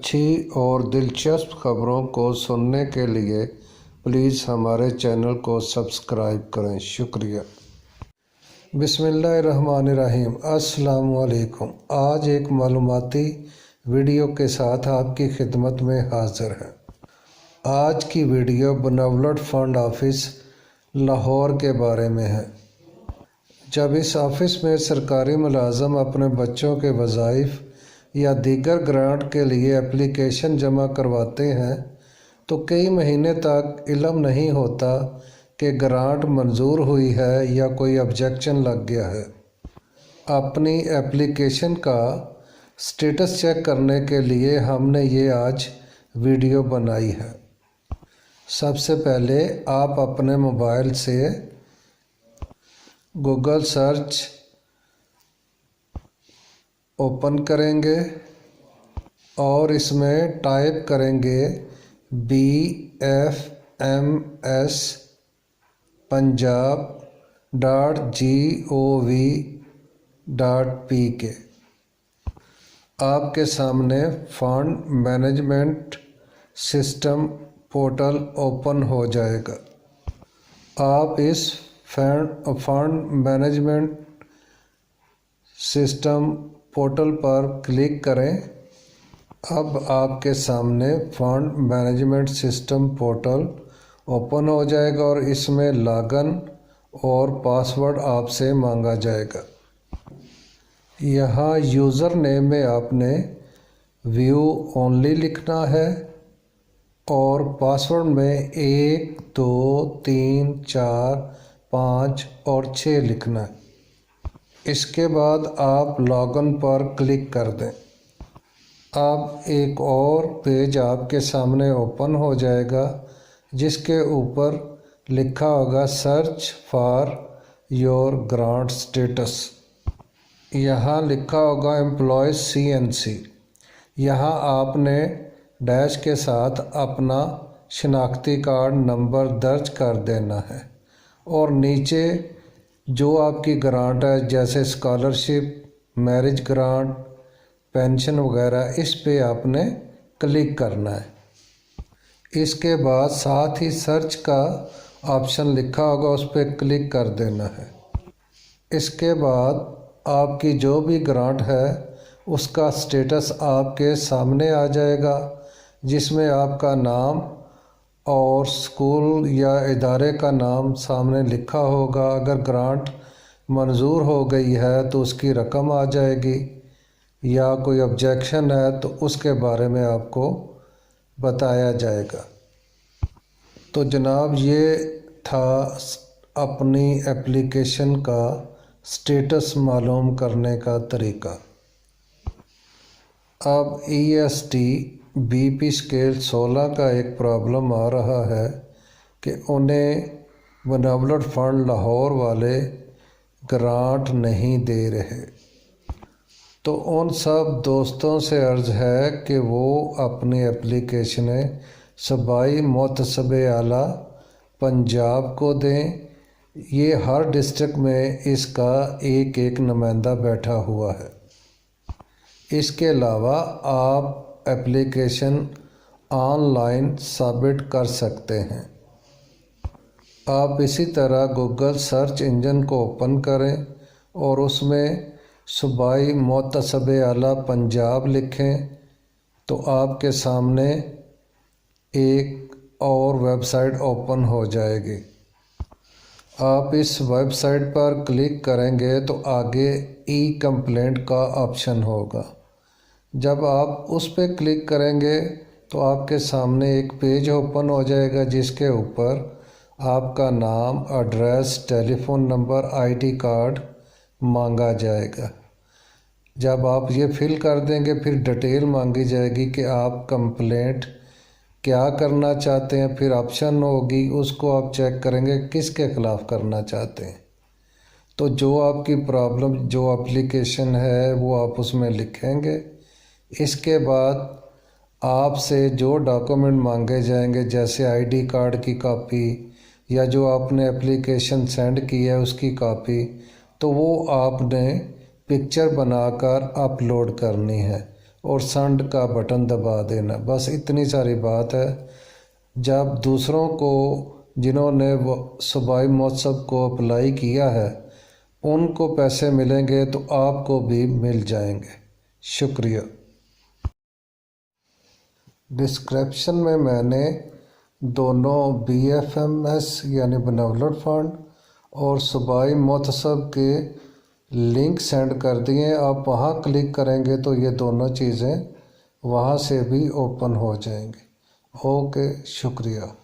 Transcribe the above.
अच्छी और दिलचस्प खबरों को सुनने के लिए प्लीज़ हमारे चैनल को सब्सक्राइब करें। शुक्रिया। बिस्मिल्लाहिर्रहमानिर्रहीम। अस्सलाम वालेकुम। आज एक मालूमाती वीडियो के साथ आपकी खिदमत में हाज़िर है। आज की video benevolent fund office Lahore के बारे में है। जब इस ऑफ़िस में सरकारी मुलाज़म अपने बच्चों के वज़ाइफ या दीगर ग्रांट के लिए एप्लीकेशन जमा करवाते हैं तो कई महीने तक इल्म नहीं होता कि ग्रांट मंजूर हुई है या कोई ऑब्जेक्शन लग गया है। अपनी एप्लीकेशन का स्टेटस चेक करने के लिए हमने ये आज वीडियो बनाई है। सबसे पहले आप अपने मोबाइल से गूगल सर्च ओपन करेंगे और इसमें टाइप करेंगे bfms.gov.pk। आपके सामने fund management system portal open हो जाएगा। आप इस फंड मैनेजमेंट सिस्टम पोर्टल पर क्लिक करें। अब आपके सामने fund management system portal open हो जाएगा और इसमें लॉगिन और पासवर्ड आपसे मांगा जाएगा। यहाँ यूज़र नेम में आपने व्यू ओनली लिखना है और पासवर्ड में 1 2 3 4 5 और 6 लिखना है। इसके बाद आप लॉगिन पर क्लिक कर दें। अब एक और पेज आपके सामने ओपन हो जाएगा जिसके ऊपर लिखा होगा search for your grant status. यहाँ लिखा होगा एम्प्लॉयज़ CNC। यहाँ आपने डैश के साथ अपना शनाख्ती कार्ड नंबर दर्ज कर देना है और नीचे जो आपकी ग्रांट है जैसे स्कॉलरशिप, मैरिज ग्रांट, पेंशन वगैरह, इस पे आपने क्लिक करना है। इसके बाद साथ ही सर्च का ऑप्शन लिखा होगा, उस पर क्लिक कर देना है। इसके बाद आपकी जो भी ग्रांट है उसका स्टेटस आपके सामने आ जाएगा जिसमें आपका नाम और स्कूल या इदारे का नाम सामने लिखा होगा। अगर ग्रांट मंजूर हो गई है तो उसकी रकम आ जाएगी या कोई ऑब्जेक्शन है तो उसके बारे में आपको बताया जाएगा। तो जनाब, ये था अपनी एप्लीकेशन का स्टेटस मालूम करने का तरीका। अब EST BP स्केल 16 का एक प्रॉब्लम आ रहा है कि उन्हें बेनेवलेंट फ़ंड लाहौर वाले ग्रांट नहीं दे रहे। तो उन सब दोस्तों से अर्ज़ है कि वो अपनी एप्लीकेशनें सूबाई मुहतसब आला पंजाब को दें। ये हर डिस्ट्रिक्ट में इसका एक नुमाइंदा बैठा हुआ है। इसके अलावा आप एप्लीकेशन ऑनलाइन सबमिट कर सकते हैं। आप इसी तरह गूगल सर्च इंजन को ओपन करें और उसमें सूबाई मुहतसब आला पंजाब लिखें तो आपके सामने एक और वेबसाइट ओपन हो जाएगी। आप इस वेबसाइट पर क्लिक करेंगे तो आगे कंप्लेंट का ऑप्शन होगा। जब आप उस पर क्लिक करेंगे तो आपके सामने एक पेज ओपन हो जाएगा जिसके ऊपर आपका नाम, address, telephone number, ID card मांगा जाएगा। जब आप ये फिल कर देंगे फिर डिटेल मांगी जाएगी कि आप कंप्लेंट क्या करना चाहते हैं। फिर ऑप्शन होगी, उसको आप चेक करेंगे किसके ख़िलाफ़ करना चाहते हैं। तो जो आपकी प्रॉब्लम, जो एप्लीकेशन है वो आप उसमें लिखेंगे। इसके बाद आपसे जो डॉक्यूमेंट मांगे जाएंगे जैसे ID कार्ड की कॉपी या जो आपने एप्लीकेशन सेंड की है उसकी कॉपी, तो वो आपने पिक्चर बनाकर अपलोड करनी है और सेंड का बटन दबा देना। बस इतनी सारी बात है। जब दूसरों को, जिन्होंने वो सूबाई महोत्सव को अप्लाई किया है, उनको पैसे मिलेंगे तो आपको भी मिल जाएंगे। शुक्रिया। डिस्क्रिप्शन में मैंने दोनों BFMS यानी बेनेवलेंट फंड और सूबाई महोत्सव के लिंक सेंड कर दिए। आप वहाँ क्लिक करेंगे तो ये दोनों चीज़ें वहाँ से भी ओपन हो जाएंगी। ओके, शुक्रिया।